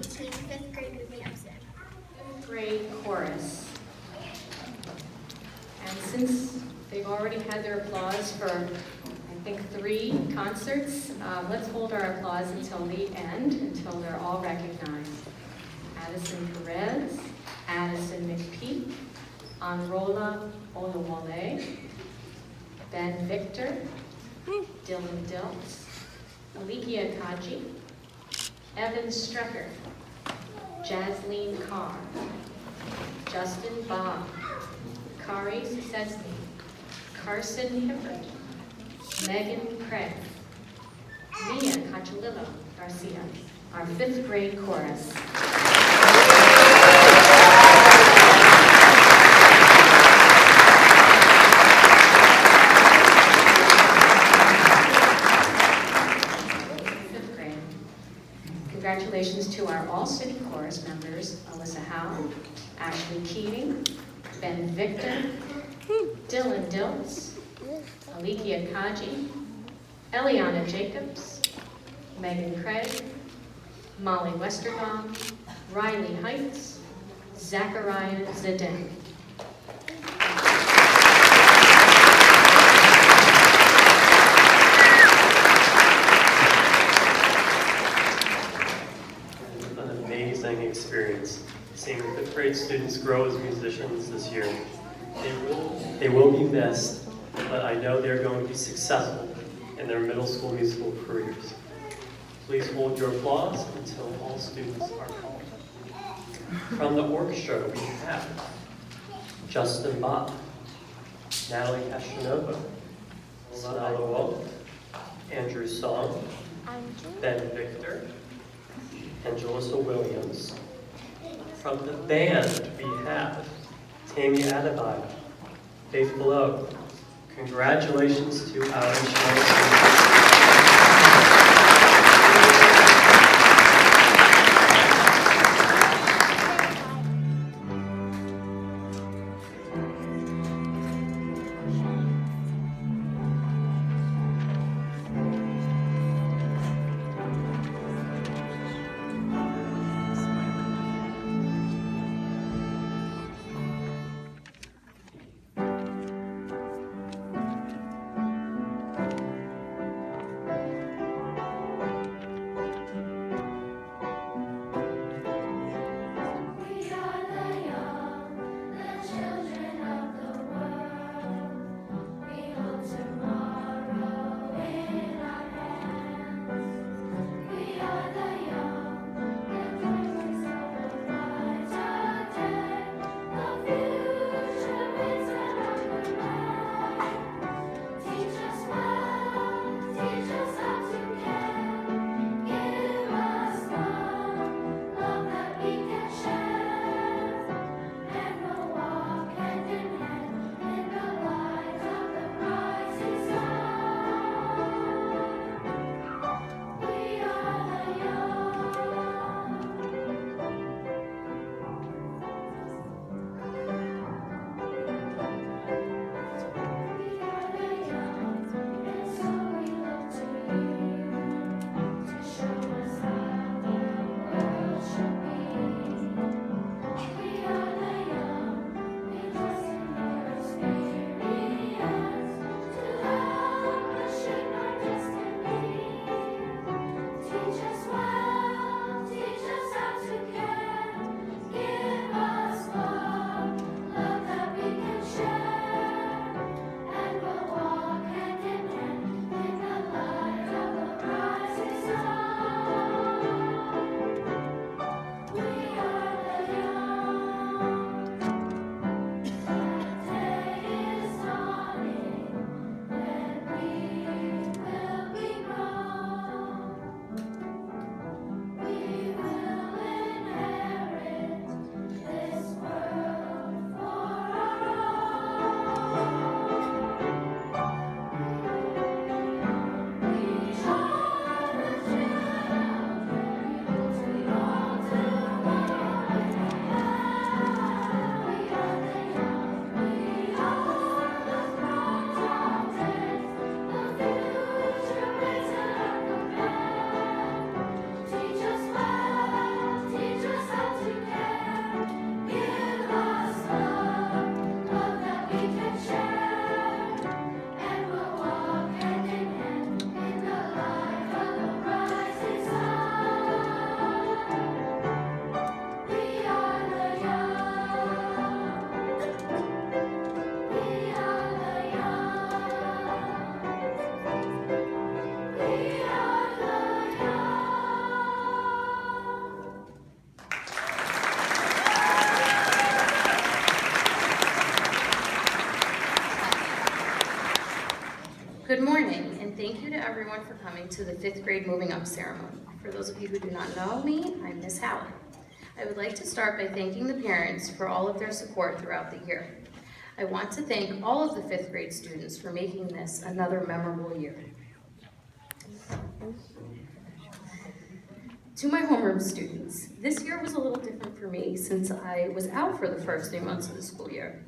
2018 fifth grade movie episode. Fifth grade chorus. And since they've already had their applause for, I think, 3 concerts, let's hold our applause until the end, until they're all recognized. Addison Perez, Addison McPeak, Anrola Olawale, Ben Victor, Dylan Diltz, Alikia Kaji, Evan Strecker, Jasleen Carr, Justin Bob, Kari Sesney, Carson Hibbert, Megan Craig, Mia Cachalillo Garcia, our 5th grade chorus. Congratulations to our all-city chorus members, Alyssa Howe, Ashley Keating, Ben Victor, Dylan Diltz, Alikia Kaji, Eliana Jacobs, Megan Craig, Molly Westerbaum, Riley Heights, Zachariah Zedin. Experience seeing the 5th grade students grow as musicians this year. They will be missed, but I know they're going to be successful in their middle school musical careers. Please hold your applause until all students are called. From the orchestra, we have Justin Bob, Natalie Cashanova, Lala Wolf, Andrew Song, Ben Victor, Angelissa Williams. From the band, we have Tammy Adebayo, Faith Below. Congratulations to our instrumental. to everyone for coming to the 5th grade moving up ceremony. For those of you who do not know me, I'm Miss Howard. I would like to start by thanking the parents for all of their support throughout the year. I want to thank all of the 5th grade students for making this another memorable year. To my homeroom students, this year was a little different for me since I was out for the first 3 months of the school year.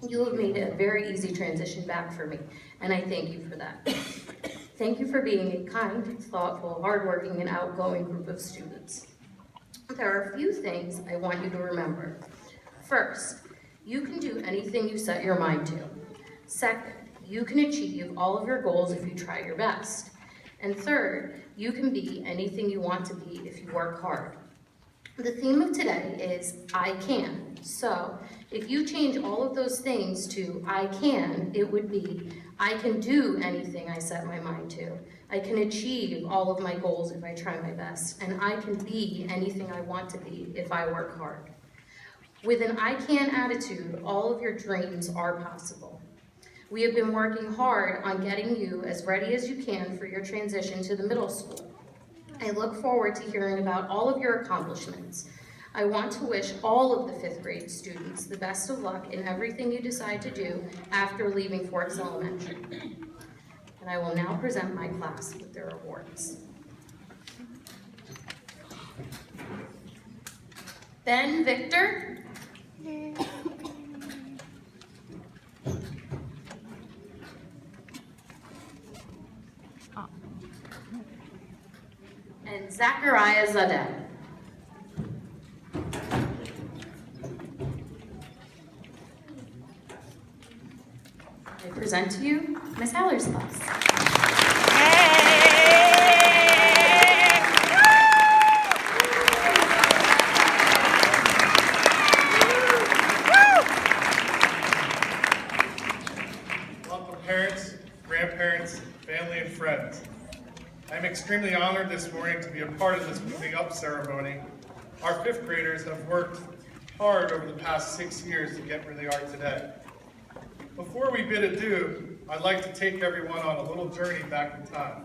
You have made it a very easy transition back for me, and I thank you for that. Thank you for being a kind, thoughtful, hardworking, and outgoing group of students. There are a few things I want you to remember. First, you can do anything you set your mind to. Second, you can achieve all of your goals if you try your best. And third, you can be anything you want to be if you work hard. The theme of today is I can. So if you change all of those things to I can, it would be I can do anything I set my mind to. I can achieve all of my goals if I try my best. And I can be anything I want to be if I work hard. With an I can attitude, all of your dreams are possible. We have been working hard on getting you as ready as you can for your transition to the middle school. I look forward to hearing about all of your accomplishments. I want to wish all of the 5th grade students the best of luck in everything you decide to do after leaving Forks Elementary. And I will now present my class with their awards. Ben Victor. And Zachariah Zadeh. I present to you Miss Haller's class. Welcome parents, grandparents, family, and friends. I'm extremely honored this morning to be a part of this moving up ceremony. Our 5th graders have worked hard over the past 6 years to get where they are today. Before we bid adieu, I'd like to take everyone on a little journey back in time.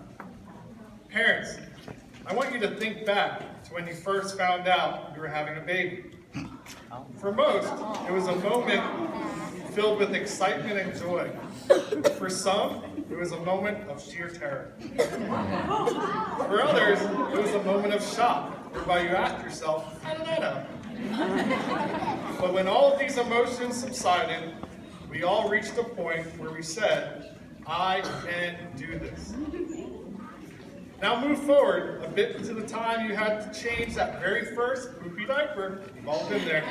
Parents, I want you to think back to when you first found out you were having a baby. For most, it was a moment filled with excitement and joy. For some, it was a moment of sheer terror. For others, it was a moment of shock, whereby you asked yourself, how did that happen? But when all of these emotions subsided, we all reached a point where we said, I can do this. Now move forward a bit to the time you had to change that very first poopy diaper. You've all been there.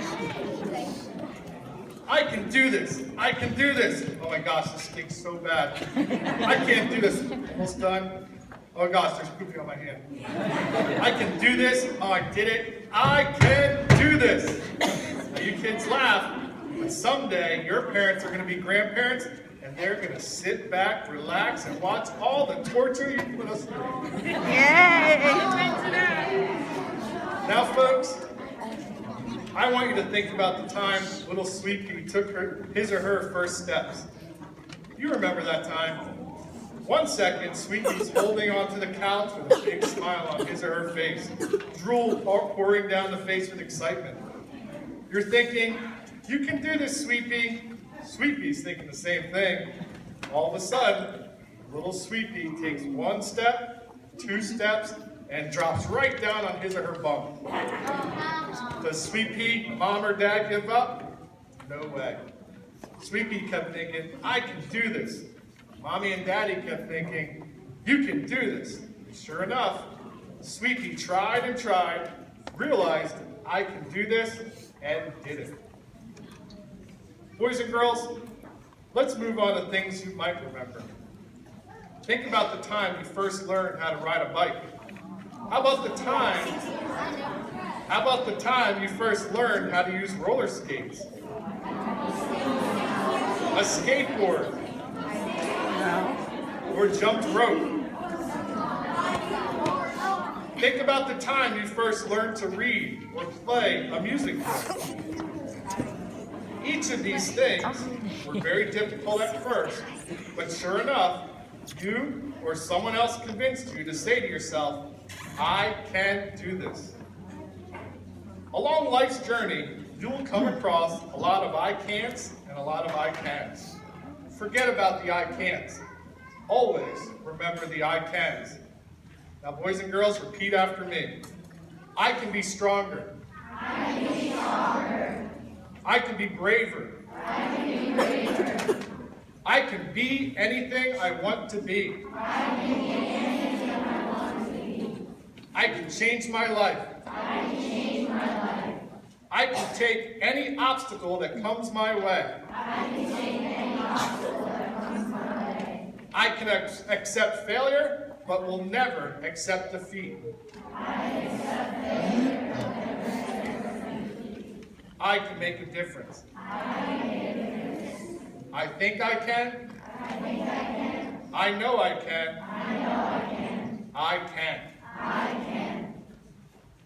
I can do this. I can do this. Oh my gosh, this stinks so bad. I can't do this. Almost done. Oh gosh, there's poopy on my hand. I can do this. Oh, I did it. I can do this. Now you kids laugh. But someday, your parents are going to be grandparents, and they're going to sit back, relax, and watch all the torture you put us through. Yay! Now, folks, I want you to think about the time little Sweetie took his or her first steps. You remember that time. 1 second, Sweetie's holding onto the couch with a big smile on his or her face, drool pouring down the face with excitement. You're thinking, you can do this, Sweetie. Sweetie's thinking the same thing. All of a sudden, little Sweetie takes 1 step, 2 steps, and drops right down on his or her bum. Does Sweetie, mom or dad give up? No way. Sweetie kept thinking, I can do this. Mommy and Daddy kept thinking, you can do this. Sure enough, Sweetie tried and tried, realized, I can do this, and did it. Boys and girls, let's move on to things you might remember. Think about the time you first learned how to ride a bike. How about the time you first learned how to use roller skates? A skateboard? Or jumped rope? Think about the time you first learned to read or play a music book. Each of these things were very difficult at first, but sure enough, You or someone else convinced you to say to yourself, I can do this. Along life's journey, you will come across a lot of I can'ts and a lot of I can'ts. Forget about the I can'ts. Always remember the I cans. Now, boys and girls, repeat after me. I can be stronger. I can be stronger. I can be braver. I can be braver. I can be anything I want to be. I can be anything I want to be. I can change my life. I can change my life. I can take any obstacle that comes my way. I can take any obstacle that comes my way. I can accept failure, but will never accept defeat. I can accept failure, but never accept defeat. I can make a difference. I can make a difference. I think I can. I think I can. I know I can. I know I can. I can. I can.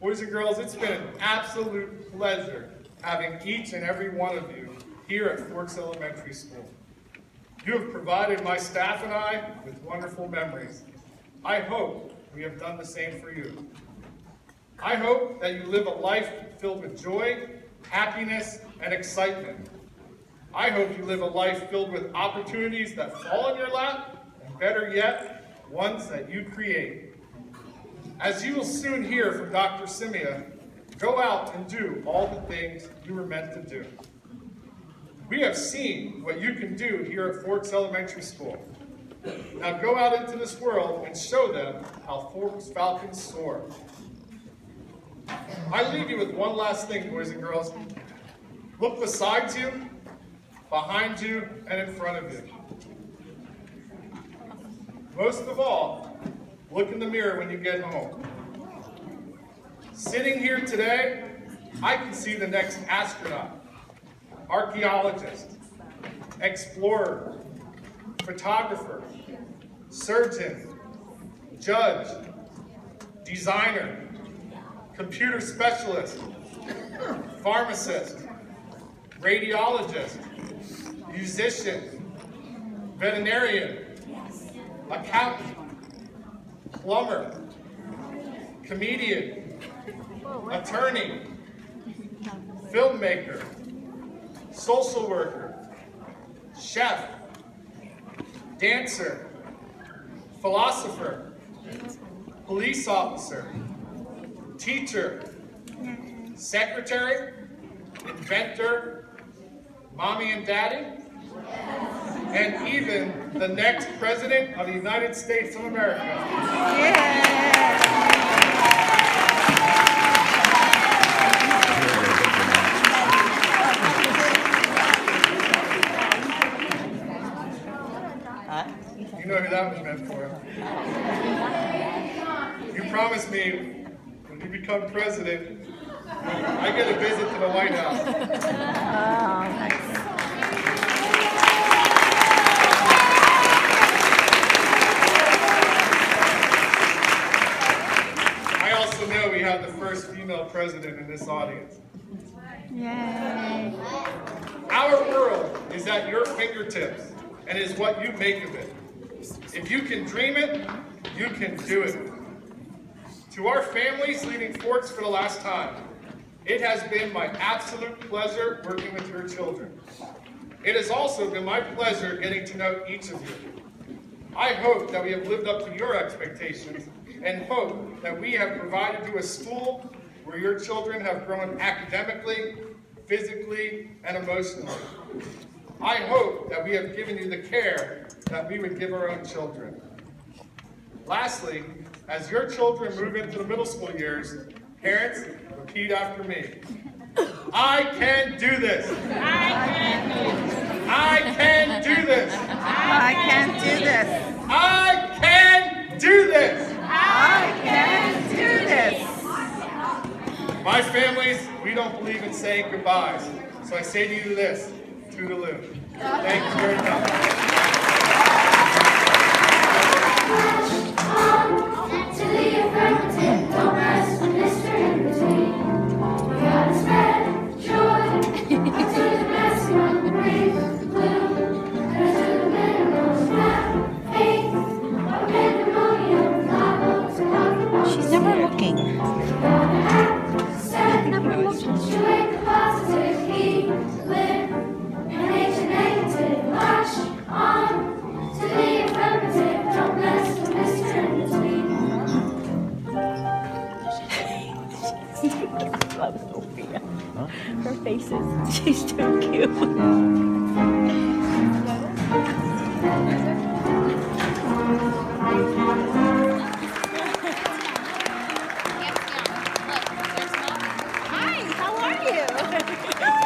Boys and girls, it's been an absolute pleasure having each and every one of you here at Forks Elementary School. You have provided my staff and I with wonderful memories. I hope we have done the same for you. I hope that you live a life filled with joy, happiness, and excitement. I hope you live a life filled with opportunities that fall in your lap, and better yet, ones that you create. As you will soon hear from Dr. Simia, go out and do all the things you were meant to do. We have seen what you can do here at Forks Elementary School. Now go out into this world and show them how Forks Falcons soar. I leave you with one last thing, boys and girls. Look beside you, behind you, and in front of you. Most of all, look in the mirror when you get home. Sitting here today, I can see the next astronaut, archaeologist, explorer, photographer, surgeon, judge, designer, computer specialist, pharmacist, radiologist, musician, veterinarian, accountant, plumber, comedian, attorney, filmmaker, social worker, chef, dancer, philosopher, police officer, teacher, secretary, inventor, mommy and daddy, and even the next President of the United States of America. You know who that was meant for. You promised me when you become president, I get a visit to the White House. Oh, nice. I also know we have the first female president in this audience. Yay. Our world is at your fingertips and is what you make of it. If you can dream it, you can do it. To our families leading Forks for the last time, it has been my absolute pleasure working with your children. It has also been my pleasure getting to know each of you. I hope that we have lived up to your expectations and hope that we have provided you a school where your children have grown academically, physically, and emotionally. I hope that we have given you the care that we would give our own children. Lastly, as your children move into the middle school years, parents, repeat after me. I can do this. I can do this. I can do this. I can do this. I can do this. I can do this. My families, we don't believe in saying goodbyes. So I say to you this, toodaloo. Thank you very much. To the affirmative, don't mess with Mr. In Between. You gotta spread joy to the maximum, breathe blue, to the minimum, have faith. love Sophia. Her faces. She's too cute. Hi, how are you?